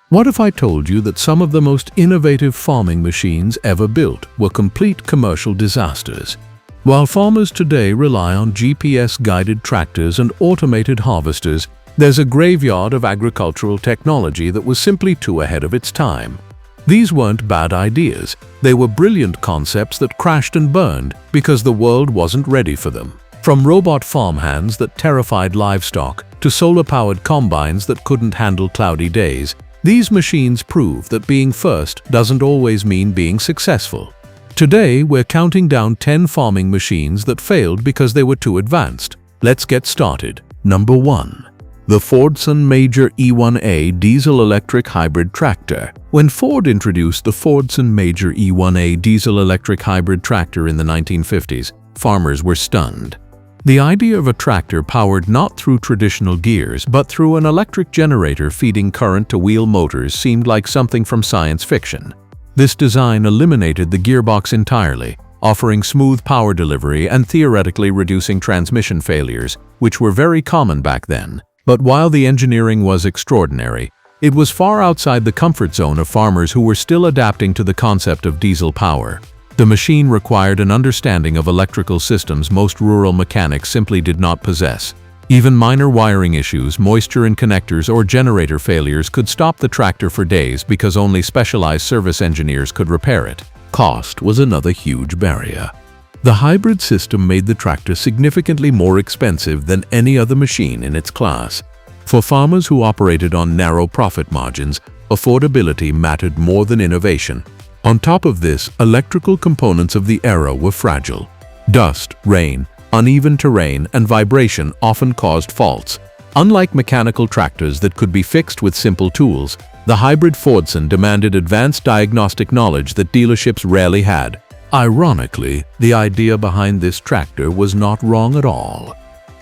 What if I told you that some of the most innovative farming machines ever built were complete commercial disasters? While farmers today rely on GPS-guided tractors and automated harvesters, there's a graveyard of agricultural technology that was simply too ahead of its time. These weren't bad ideas, they were brilliant concepts that crashed and burned because the world wasn't ready for them. From robot farmhands that terrified livestock to solar-powered combines that couldn't handle cloudy days, these machines prove that being first doesn't always mean being successful. Today, we're counting down 10 farming machines that failed because they were too advanced. Let's get started. Number 1. The Fordson Major E1A diesel-electric hybrid tractor. When Ford introduced the Fordson Major E1A diesel-electric hybrid tractor in the 1950s, farmers were stunned. The idea of a tractor powered not through traditional gears but through an electric generator feeding current to wheel motors seemed like something from science fiction. This design eliminated the gearbox entirely, offering smooth power delivery and theoretically reducing transmission failures, which were very common back then. But while the engineering was extraordinary, it was far outside the comfort zone of farmers who were still adapting to the concept of diesel power. The machine required an understanding of electrical systems most rural mechanics simply did not possess. Even minor wiring issues, moisture in connectors, or generator failures could stop the tractor for days because only specialized service engineers could repair it. Cost was another huge barrier. The hybrid system made the tractor significantly more expensive than any other machine in its class. For farmers who operated on narrow profit margins, affordability mattered more than innovation. On top of this, electrical components of the era were fragile. Dust, rain, uneven terrain, and vibration often caused faults. Unlike mechanical tractors that could be fixed with simple tools, the hybrid Fordson demanded advanced diagnostic knowledge that dealerships rarely had. Ironically, the idea behind this tractor was not wrong at all.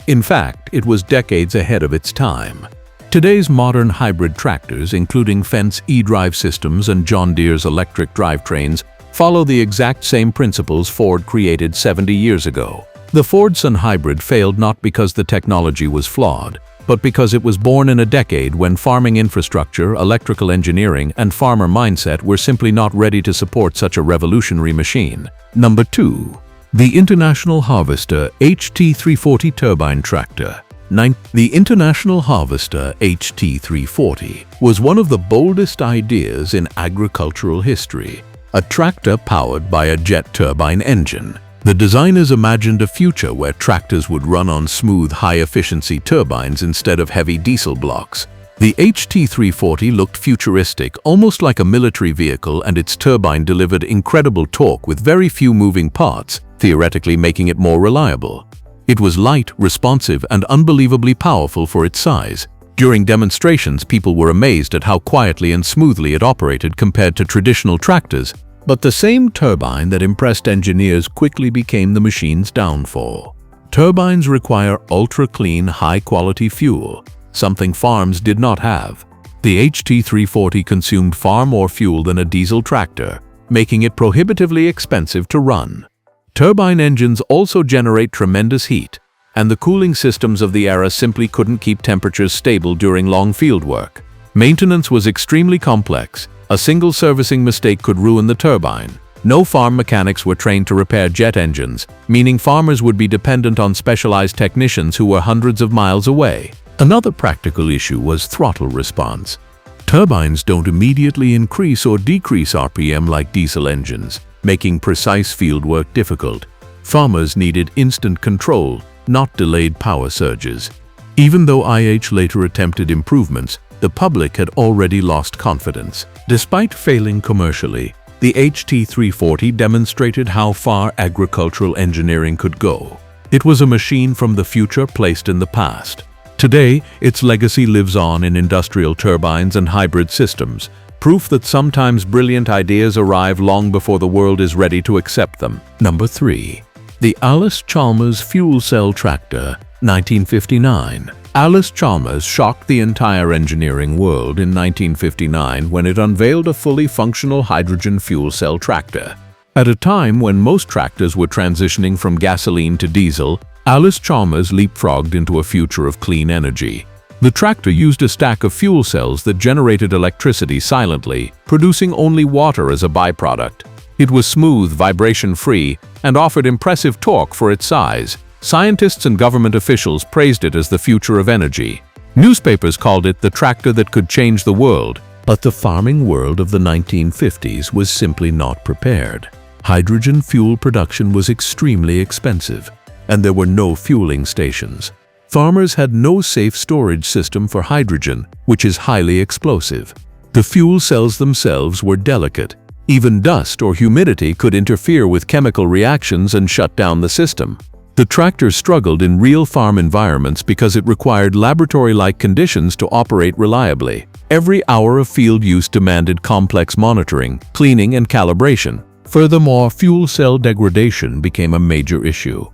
In fact, it was decades ahead of its time. Today's modern hybrid tractors, including Fendt e-drive systems and John Deere's electric drivetrains, follow the exact same principles Ford created 70 years ago. The Fordson hybrid failed not because the technology was flawed, but because it was born in a decade when farming infrastructure, electrical engineering, and farmer mindset were simply not ready to support such a revolutionary machine. Number 2. The International Harvester HT340 turbine tractor. The International Harvester HT340 was one of the boldest ideas in agricultural history, a tractor powered by a jet turbine engine. The designers imagined a future where tractors would run on smooth, high-efficiency turbines instead of heavy diesel blocks. The HT340 looked futuristic, almost like a military vehicle, and its turbine delivered incredible torque with very few moving parts, theoretically making it more reliable. It was light, responsive, and unbelievably powerful for its size. During demonstrations, people were amazed at how quietly and smoothly it operated compared to traditional tractors. But the same turbine that impressed engineers quickly became the machine's downfall. Turbines require ultra-clean, high-quality fuel, something farms did not have. The HT340 consumed far more fuel than a diesel tractor, making it prohibitively expensive to run. Turbine engines also generate tremendous heat, and the cooling systems of the era simply couldn't keep temperatures stable during long field work. Maintenance was extremely complex. A single servicing mistake could ruin the turbine. No farm mechanics were trained to repair jet engines, meaning farmers would be dependent on specialized technicians who were hundreds of miles away. Another practical issue was throttle response. Turbines don't immediately increase or decrease RPM like diesel engines, making precise field work difficult. Farmers needed instant control, not delayed power surges. Even though IH later attempted improvements, the public had already lost confidence. Despite failing commercially, the HT340 demonstrated how far agricultural engineering could go. It was a machine from the future placed in the past. Today, its legacy lives on in industrial turbines and hybrid systems, proof that sometimes brilliant ideas arrive long before the world is ready to accept them. Number 3. The Allis-Chalmers Fuel Cell Tractor, 1959. Allis-Chalmers shocked the entire engineering world in 1959 when it unveiled a fully functional hydrogen fuel cell tractor. At a time when most tractors were transitioning from gasoline to diesel, Allis-Chalmers leapfrogged into a future of clean energy. The tractor used a stack of fuel cells that generated electricity silently, producing only water as a byproduct. It was smooth, vibration-free, and offered impressive torque for its size. Scientists and government officials praised it as the future of energy. Newspapers called it the tractor that could change the world. But the farming world of the 1950s was simply not prepared. Hydrogen fuel production was extremely expensive, and there were no fueling stations. Farmers had no safe storage system for hydrogen, which is highly explosive. The fuel cells themselves were delicate. Even dust or humidity could interfere with chemical reactions and shut down the system. The tractor struggled in real farm environments because it required laboratory-like conditions to operate reliably. Every hour of field use demanded complex monitoring, cleaning, and calibration. Furthermore, fuel cell degradation became a major issue.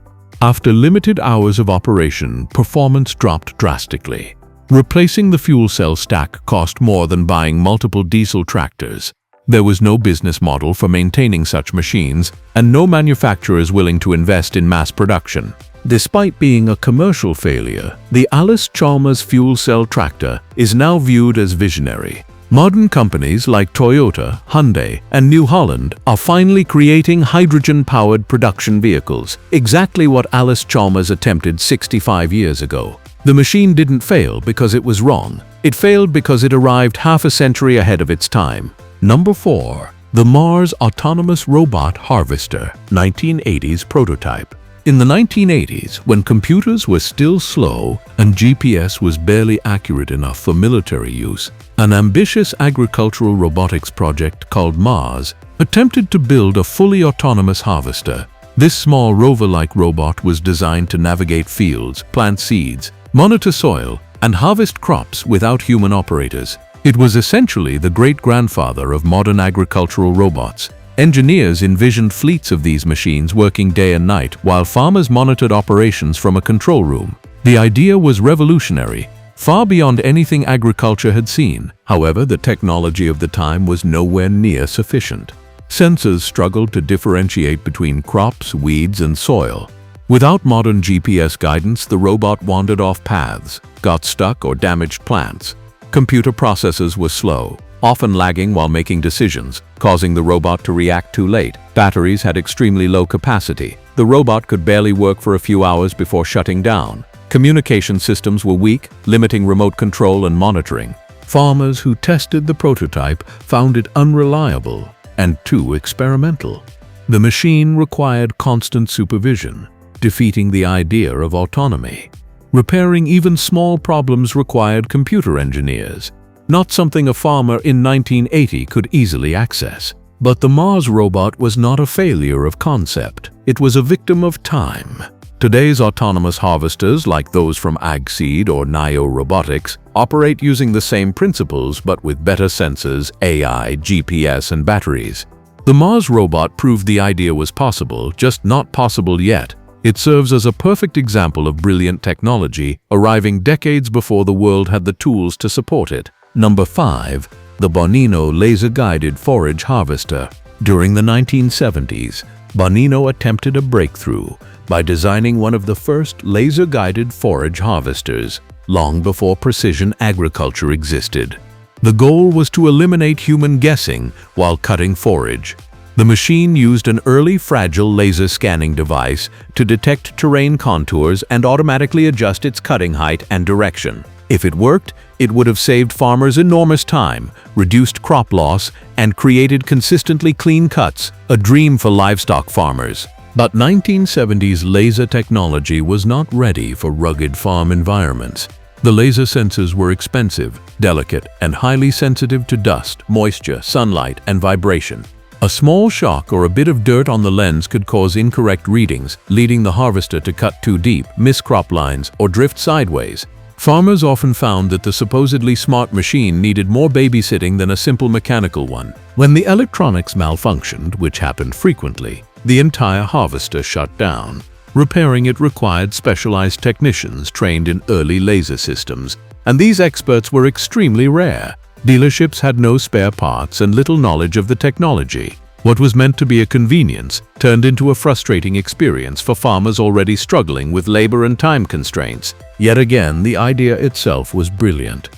After limited hours of operation, performance dropped drastically. Replacing the fuel cell stack cost more than buying multiple diesel tractors. There was no business model for maintaining such machines, and no manufacturers willing to invest in mass production. Despite being a commercial failure, the Allis-Chalmers fuel cell tractor is now viewed as visionary. Modern companies like Toyota, Hyundai, and New Holland are finally creating hydrogen-powered production vehicles, exactly what Allis-Chalmers attempted 65 years ago. The machine didn't fail because it was wrong. It failed because it arrived half a century ahead of its time. Number 4. The Mars Autonomous Robot Harvester, 1980s prototype. In the 1980s, when computers were still slow and GPS was barely accurate enough for military use, an ambitious agricultural robotics project called Mars attempted to build a fully autonomous harvester. This small rover-like robot was designed to navigate fields, plant seeds, monitor soil, and harvest crops without human operators. It was essentially the great-grandfather of modern agricultural robots. Engineers envisioned fleets of these machines working day and night while farmers monitored operations from a control room. The idea was revolutionary, far beyond anything agriculture had seen. However, the technology of the time was nowhere near sufficient. Sensors struggled to differentiate between crops, weeds, and soil. Without modern GPS guidance, the robot wandered off paths, got stuck, or damaged plants. Computer processors were slow, often lagging while making decisions, causing the robot to react too late. Batteries had extremely low capacity. The robot could barely work for a few hours before shutting down. Communication systems were weak, limiting remote control and monitoring. Farmers who tested the prototype found it unreliable and too experimental. The machine required constant supervision, defeating the idea of autonomy. Repairing even small problems required computer engineers, not something a farmer in 1980 could easily access. But the Mars robot was not a failure of concept. It was a victim of time. Today's autonomous harvesters, like those from AgSeed or Nio Robotics, operate using the same principles but with better sensors, AI, GPS, and batteries. The Mars robot proved the idea was possible, just not possible yet. It serves as a perfect example of brilliant technology, arriving decades before the world had the tools to support it. Number 5. The Bonino Laser-Guided Forage Harvester. During the 1970s, Bonino attempted a breakthrough by designing one of the first laser-guided forage harvesters, long before precision agriculture existed. The goal was to eliminate human guessing while cutting forage. The machine used an early fragile laser scanning device to detect terrain contours and automatically adjust its cutting height and direction. If it worked, it would have saved farmers enormous time, reduced crop loss, and created consistently clean cuts, a dream for livestock farmers. But 1970s laser technology was not ready for rugged farm environments. The laser sensors were expensive, delicate, and highly sensitive to dust, moisture, sunlight, and vibration. A small shock or a bit of dirt on the lens could cause incorrect readings, leading the harvester to cut too deep, miss crop lines, or drift sideways. Farmers often found that the supposedly smart machine needed more babysitting than a simple mechanical one. When the electronics malfunctioned, which happened frequently, the entire harvester shut down. Repairing it required specialized technicians trained in early laser systems, and these experts were extremely rare. Dealerships had no spare parts and little knowledge of the technology. What was meant to be a convenience turned into a frustrating experience for farmers already struggling with labor and time constraints. Yet again, the idea itself was brilliant.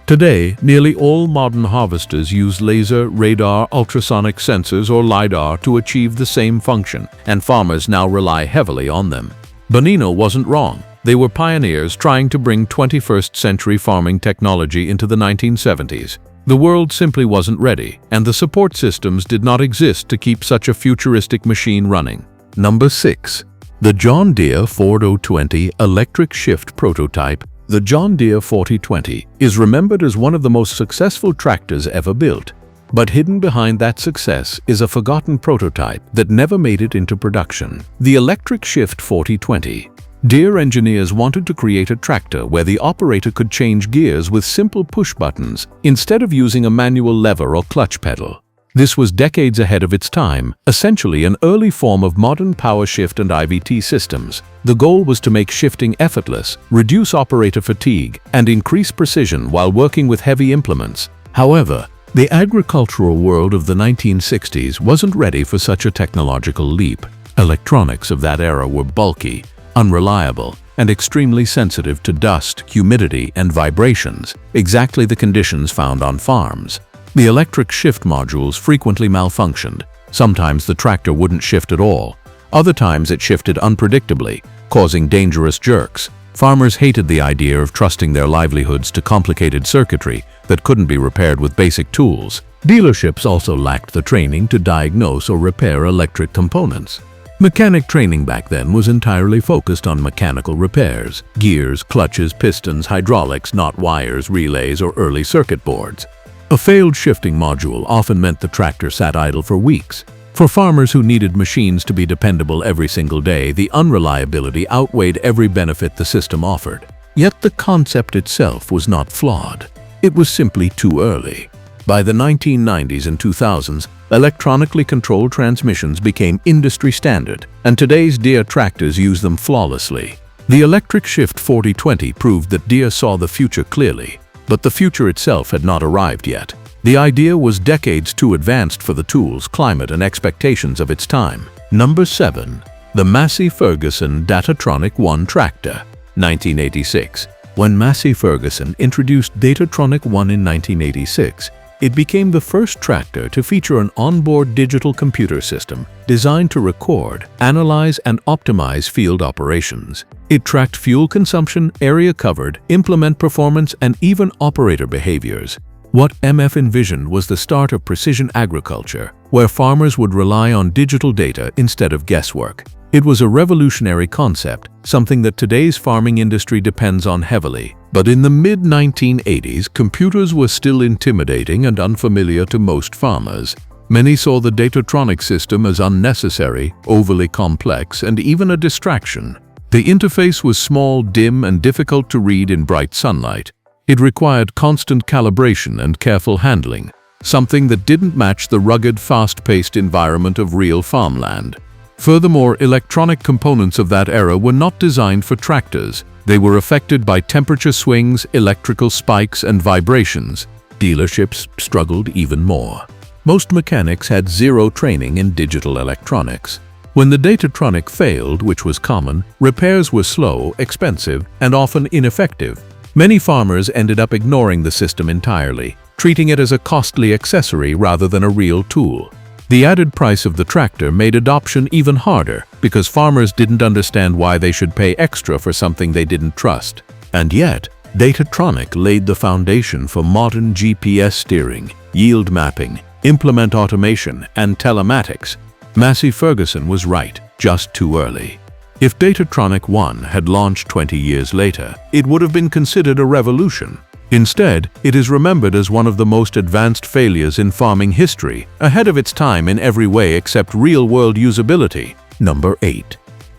Today, nearly all modern harvesters use laser, radar, ultrasonic sensors or LiDAR to achieve the same function, and farmers now rely heavily on them. Bonino wasn't wrong. They were pioneers trying to bring 21st century farming technology into the 1970s. The world simply wasn't ready, and the support systems did not exist to keep such a futuristic machine running. Number 6. The John Deere 4020 electric shift prototype. The John Deere 4020 is remembered as one of the most successful tractors ever built. But hidden behind that success is a forgotten prototype that never made it into production. The electric shift 4020. Deere engineers wanted to create a tractor where the operator could change gears with simple push buttons instead of using a manual lever or clutch pedal. This was decades ahead of its time, essentially an early form of modern power shift and IVT systems. The goal was to make shifting effortless, reduce operator fatigue, and increase precision while working with heavy implements. However, the agricultural world of the 1960s wasn't ready for such a technological leap. Electronics of that era were bulky, unreliable, and extremely sensitive to dust, humidity, and vibrations, exactly the conditions found on farms. The electric shift modules frequently malfunctioned. Sometimes the tractor wouldn't shift at all. Other times it shifted unpredictably, causing dangerous jerks. Farmers hated the idea of trusting their livelihoods to complicated circuitry that couldn't be repaired with basic tools. Dealerships also lacked the training to diagnose or repair electric components. Mechanic training back then was entirely focused on mechanical repairs: gears, clutches, pistons, hydraulics, not wires, relays, or early circuit boards. A failed shifting module often meant the tractor sat idle for weeks. For farmers who needed machines to be dependable every single day, the unreliability outweighed every benefit the system offered. Yet the concept itself was not flawed. It was simply too early. By the 1990s and 2000s, electronically controlled transmissions became industry standard, and today's Deere tractors use them flawlessly. The electric shift 4020 proved that Deere saw the future clearly, but the future itself had not arrived yet. The idea was decades too advanced for the tools, climate, and expectations of its time. Number 7. The Massey Ferguson Datronic 1 tractor, 1986. When Massey Ferguson introduced Datronic 1 in 1986, it became the first tractor to feature an onboard digital computer system designed to record, analyze, and optimize field operations. It tracked fuel consumption, area covered, implement performance, and even operator behaviors. What MF envisioned was the start of precision agriculture, where farmers would rely on digital data instead of guesswork. It was a revolutionary concept, something that today's farming industry depends on heavily. But in the mid-1980s, computers were still intimidating and unfamiliar to most farmers. Many saw the Datronic system as unnecessary, overly complex, and even a distraction. The interface was small, dim, and difficult to read in bright sunlight. It required constant calibration and careful handling, something that didn't match the rugged, fast-paced environment of real farmland. Furthermore, electronic components of that era were not designed for tractors. They were affected by temperature swings, electrical spikes, and vibrations. Dealerships struggled even more. Most mechanics had zero training in digital electronics. When the Datronic failed, which was common, repairs were slow, expensive, and often ineffective. Many farmers ended up ignoring the system entirely, treating it as a costly accessory rather than a real tool. The added price of the tractor made adoption even harder because farmers didn't understand why they should pay extra for something they didn't trust. And yet, Datronic laid the foundation for modern GPS steering, yield mapping, implement automation, and telematics. Massey Ferguson was right, just too early. If Datronic 1 had launched 20 years later, it would have been considered a revolution. Instead, it is remembered as one of the most advanced failures in farming history, ahead of its time in every way except real-world usability. Number 8.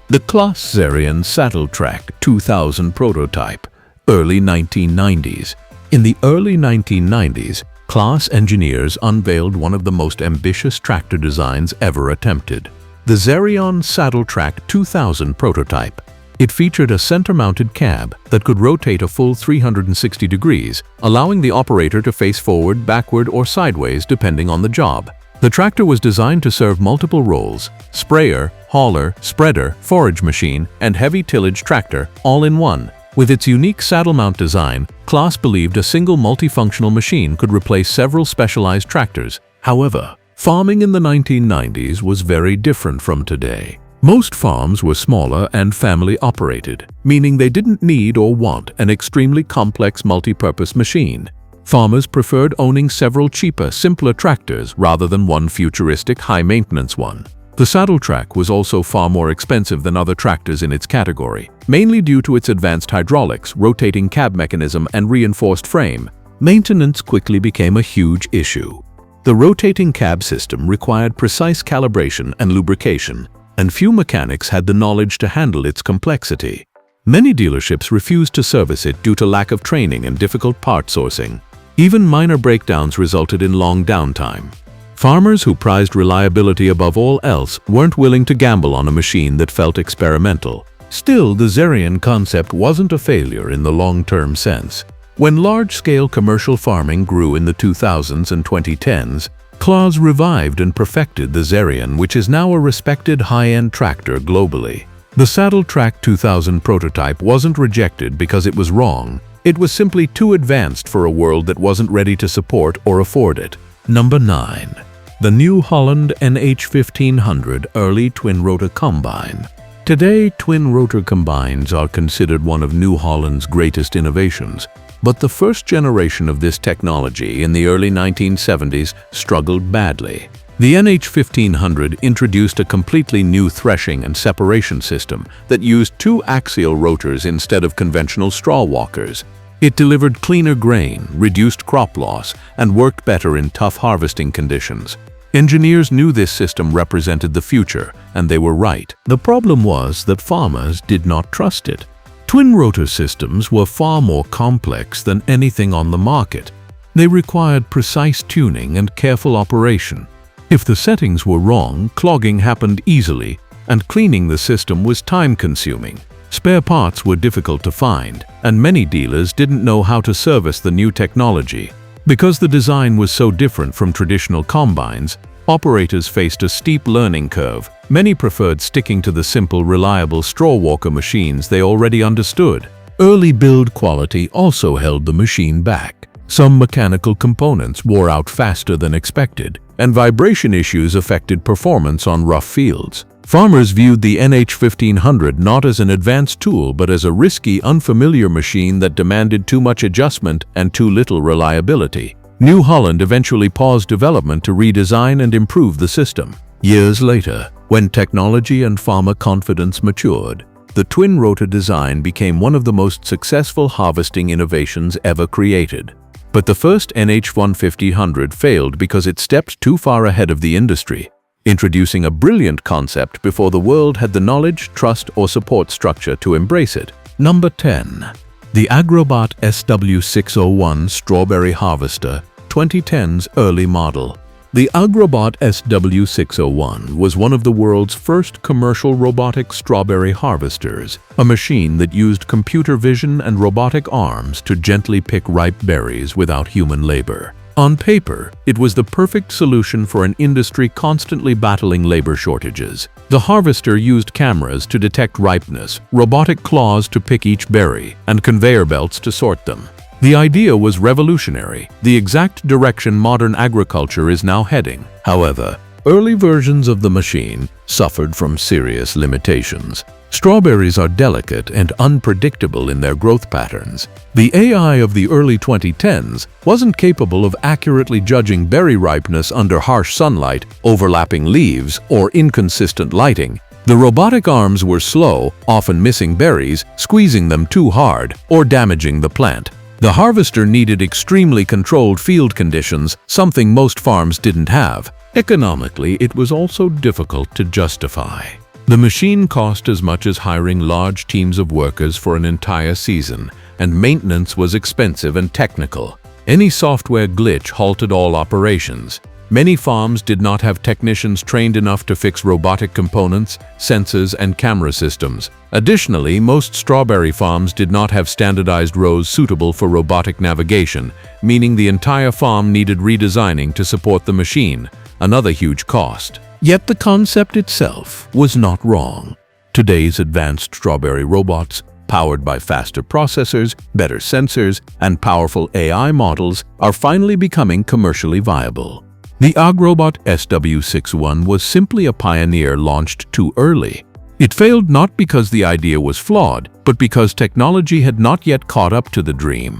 The Claas Xerion Saddle Track 2000 prototype, early 1990s. In the early 1990s, Claas engineers unveiled one of the most ambitious tractor designs ever attempted: the Xerion Saddle Track 2000 prototype. It featured a center-mounted cab that could rotate a full 360 degrees, allowing the operator to face forward, backward, or sideways depending on the job. The tractor was designed to serve multiple roles: sprayer, hauler, spreader, forage machine, and heavy tillage tractor, all in one. With its unique saddle mount design, Claas believed a single multifunctional machine could replace several specialized tractors. However, farming in the 1990s was very different from today. Most farms were smaller and family-operated, meaning they didn't need or want an extremely complex multi-purpose machine. Farmers preferred owning several cheaper, simpler tractors rather than one futuristic, high-maintenance one. The saddle track was also far more expensive than other tractors in its category, mainly due to its advanced hydraulics, rotating cab mechanism, and reinforced frame. Maintenance quickly became a huge issue. The rotating cab system required precise calibration and lubrication, and few mechanics had the knowledge to handle its complexity. Many dealerships refused to service it due to lack of training and difficult part sourcing. Even minor breakdowns resulted in long downtime. Farmers who prized reliability above all else weren't willing to gamble on a machine that felt experimental. Still, the Xerion concept wasn't a failure in the long-term sense. When large-scale commercial farming grew in the 2000s and 2010s, Claas revived and perfected the Xerion, which is now a respected high-end tractor globally. The Saddle Track 2000 prototype wasn't rejected because it was wrong. It was simply too advanced for a world that wasn't ready to support or afford it. Number 9. The New Holland NH1500 Early Twin-Rotor Combine. Today, twin-rotor combines are considered one of New Holland's greatest innovations, but the first generation of this technology in the early 1970s struggled badly. The NH1500 introduced a completely new threshing and separation system that used two axial rotors instead of conventional straw walkers. It delivered cleaner grain, reduced crop loss, and worked better in tough harvesting conditions. Engineers knew this system represented the future, and they were right. The problem was that farmers did not trust it. Twin-rotor systems were far more complex than anything on the market. They required precise tuning and careful operation. If the settings were wrong, clogging happened easily, and cleaning the system was time-consuming. Spare parts were difficult to find, and many dealers didn't know how to service the new technology. Because the design was so different from traditional combines, operators faced a steep learning curve. Many preferred sticking to the simple, reliable straw walker machines they already understood. Early build quality also held the machine back. Some mechanical components wore out faster than expected, and vibration issues affected performance on rough fields. Farmers viewed the NH1500 not as an advanced tool but as a risky, unfamiliar machine that demanded too much adjustment and too little reliability. New Holland eventually paused development to redesign and improve the system. Years later, when technology and farmer confidence matured, the twin-rotor design became one of the most successful harvesting innovations ever created. But the first NH1500 failed because it stepped too far ahead of the industry, introducing a brilliant concept before the world had the knowledge, trust, or support structure to embrace it. Number 10. The Agrobot SW601 Strawberry Harvester, 2010's early model. The Agrobot SW601 was one of the world's first commercial robotic strawberry harvesters, a machine that used computer vision and robotic arms to gently pick ripe berries without human labor. On paper, it was the perfect solution for an industry constantly battling labor shortages. The harvester used cameras to detect ripeness, robotic claws to pick each berry, and conveyor belts to sort them. The idea was revolutionary, the exact direction modern agriculture is now heading. However, early versions of the machine suffered from serious limitations. Strawberries are delicate and unpredictable in their growth patterns. The AI of the early 2010s wasn't capable of accurately judging berry ripeness under harsh sunlight, overlapping leaves, or inconsistent lighting. The robotic arms were slow, often missing berries, squeezing them too hard, or damaging the plant. The harvester needed extremely controlled field conditions, something most farms didn't have. Economically, it was also difficult to justify. The machine cost as much as hiring large teams of workers for an entire season, and maintenance was expensive and technical. Any software glitch halted all operations. Many farms did not have technicians trained enough to fix robotic components, sensors, and camera systems. Additionally, most strawberry farms did not have standardized rows suitable for robotic navigation, meaning the entire farm needed redesigning to support the machine. another huge cost. Yet the concept itself was not wrong. Today's advanced strawberry robots, powered by faster processors, better sensors, and powerful AI models, are finally becoming commercially viable. The Agrobot SW61 was simply a pioneer launched too early. It failed not because the idea was flawed, but because technology had not yet caught up to the dream.